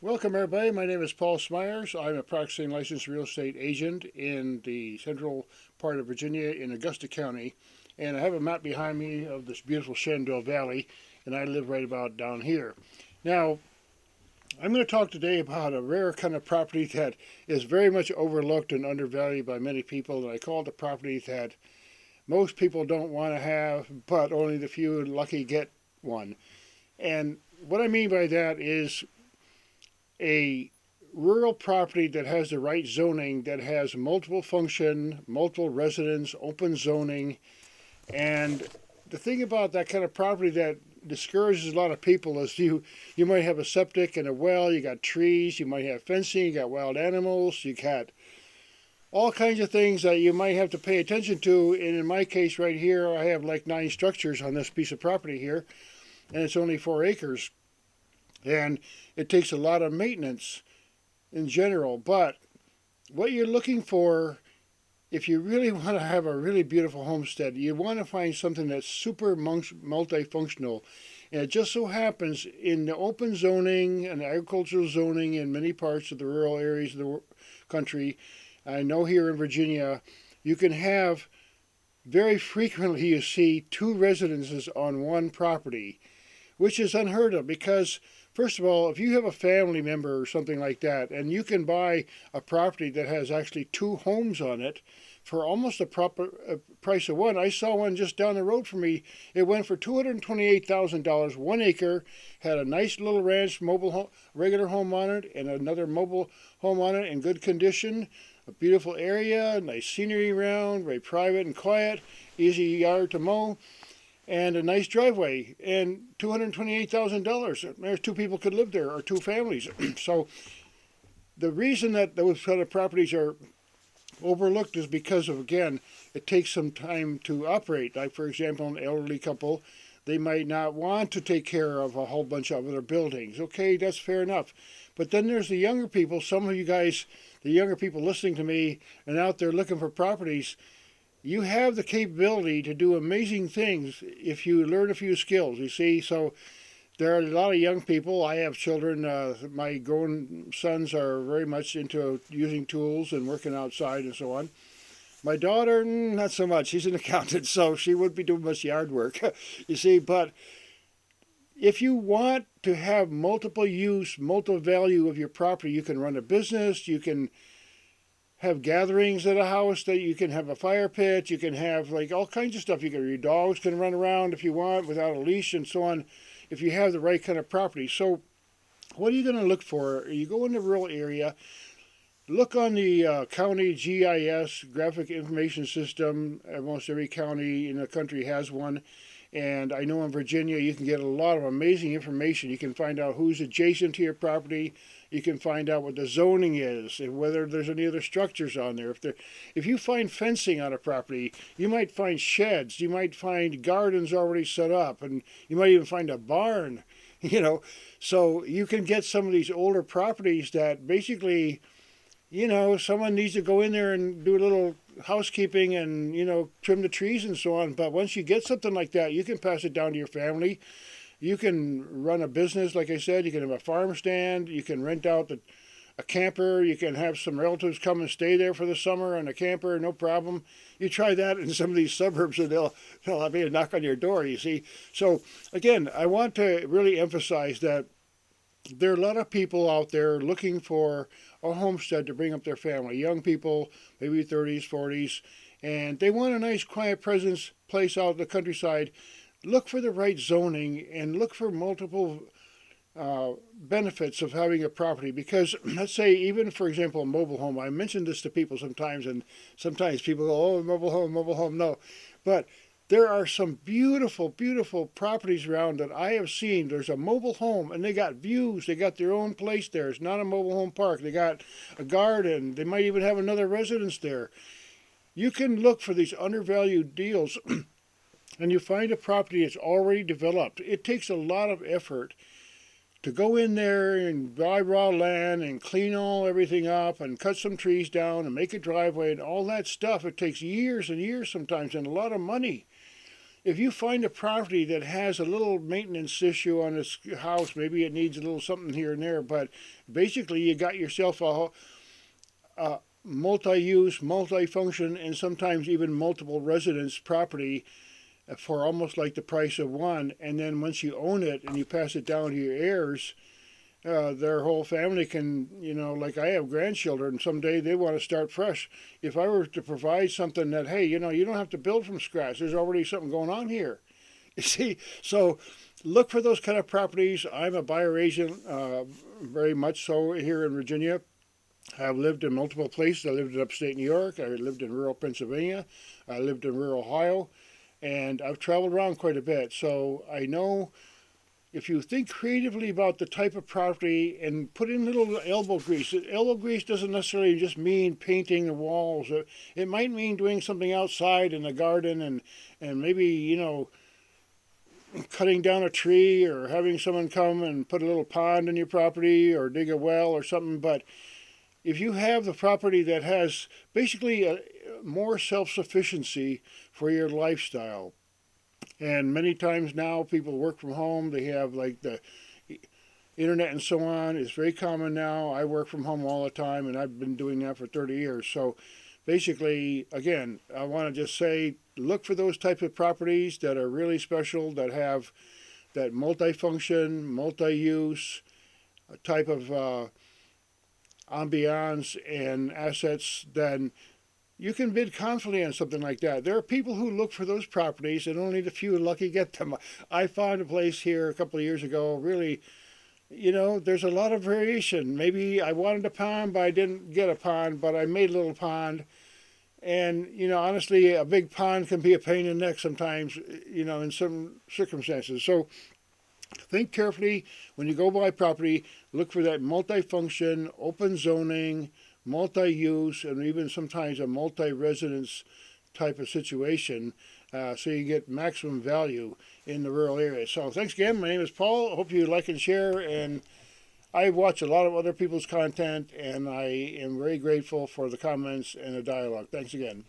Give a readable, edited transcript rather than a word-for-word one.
Welcome, everybody. My name is Paul Smyers. I'm a practicing licensed real estate agent in the central part of Virginia in Augusta County. And I have a map behind me of this beautiful Shenandoah Valley, and I live right about down here. Now, I'm going to talk today about a rare kind of property that is very much overlooked and undervalued by many people, and I call it the property that most people don't want to have, but only the few lucky get one. And what I mean by that is a rural property that has the right zoning, that has multiple function, multiple residents, open zoning. And the thing about that kind of property that discourages a lot of people is you might have a septic and a well, you got trees, you might have fencing, you got wild animals, you got all kinds of things that you might have to pay attention to. And in my case right here, I have like 9 structures on this piece of property here, and it's only 4 acres. And it takes a lot of maintenance in general. But what you're looking for, if you really want to have a really beautiful homestead, you want to find something that's super multifunctional. And it just so happens in the open zoning and agricultural zoning in many parts of the rural areas of the country, I know here in Virginia, you can have, very frequently you see 2 residences on one property, which is unheard of because, first of all, if you have a family member or something like that, and you can buy a property that has actually 2 homes on it for almost the proper price of one. I saw one just down the road from me. It went for $228,000, 1 acre, had a nice little ranch mobile home, regular home on it, and another mobile home on it in good condition. A beautiful area, nice scenery around, very private and quiet, easy yard to mow, and a nice driveway, and $228,000. There's 2 people could live there, or 2 families. So the reason that those kind of properties are overlooked is because of, again, it takes some time to operate. Like, for example, an elderly couple, they might not want to take care of a whole bunch of other buildings. Okay, that's fair enough. But then there's the younger people. Some of you guys, the younger people listening to me and out there looking for properties, you have the capability to do amazing things if you learn a few skills, you see. So there are a lot of young people. I have children. My grown sons are very much into using tools and working outside and so on. My daughter, not so much. She's an accountant, so she wouldn't be doing much yard work, you see. But if you want to have multiple use, multiple value of your property, you can run a business, you can have gatherings at a house, that you can have a fire pit, you can have like all kinds of stuff. Your dogs can run around if you want without a leash and so on, if you have the right kind of property. So what are you going to look for? You go in the rural area, look on the county GIS, Graphic Information System. Almost every county in the country has one. And I know in Virginia you can get a lot of amazing information. You can find out who's adjacent to your property. You can find out what the zoning is, and whether there's any other structures on there. If you find fencing on a property, you might find sheds. You might find gardens already set up, and you might even find a barn. So you can get some of these older properties that basically, someone needs to go in there and do a little housekeeping and, trim the trees and so on. But once you get something like that, you can pass it down to your family. You can run a business, like I said. You can have a farm stand. You can rent out a camper. You can have some relatives come and stay there for the summer on a camper, no problem. You try that in some of these suburbs and they'll have a knock on your door, you see. So, again, I want to really emphasize that there are a lot of people out there looking for a homestead to bring up their family. Young people, maybe 30s, 40s, and they want a nice, quiet presence place out in the countryside. Look for the right zoning and look for multiple benefits of having a property. Because let's say, even for example, a mobile home. I mentioned this to people sometimes, and sometimes people go, "Oh, mobile home." No, but there are some beautiful, beautiful properties around that I have seen. There's a mobile home, and they got views. They got their own place there. It's not a mobile home park. They got a garden. They might even have another residence there. You can look for these undervalued deals, and you find a property that's already developed. It takes a lot of effort to go in there and buy raw land and clean everything up and cut some trees down and make a driveway and all that stuff. It takes years and years sometimes and a lot of money. if you find a property that has a little maintenance issue on its house, maybe it needs a little something here and there, but basically you got yourself a multi-use, multi-function, and sometimes even multiple residence property for almost like the price of one. And then once you own it and you pass it down to your heirs, their whole family can, like I have grandchildren, someday they want to start fresh. If I were to provide something that, hey, you don't have to build from scratch, there's already something going on here. You see, so look for those kind of properties. I'm a buyer agent, very much so here in Virginia. I've lived in multiple places. I lived in upstate New York. I lived in rural Pennsylvania. I lived in rural Ohio. And I've traveled around quite a bit. So I know if you think creatively about the type of property and put in little elbow grease. Elbow grease doesn't necessarily just mean painting the walls. It might mean doing something outside in the garden and maybe, cutting down a tree or having someone come and put a little pond in your property or dig a well or something. But if you have the property that has basically more self-sufficiency for your lifestyle, and many times now people work from home, they have like the internet and so on is very common now. I work from home all the time, and I've been doing that for 30 years. So basically, again, I want to just say, look for those types of properties that are really special, that have that multi-function, multi-use type of ambiance and assets. Then you can bid confidently on something like that. There are people who look for those properties, and only the few lucky get them. I found a place here a couple of years ago, really, there's a lot of variation. Maybe I wanted a pond, but I didn't get a pond, but I made a little pond. And, honestly, a big pond can be a pain in the neck sometimes, in some circumstances. So think carefully when you go buy property. Look for that multi-function, open zoning, multi-use, and even sometimes a multi-residence type of situation, so you get maximum value in the rural area. So thanks again. My name is Paul. I hope you like and share, and I watch a lot of other people's content, and I am very grateful for the comments and the dialogue. Thanks again.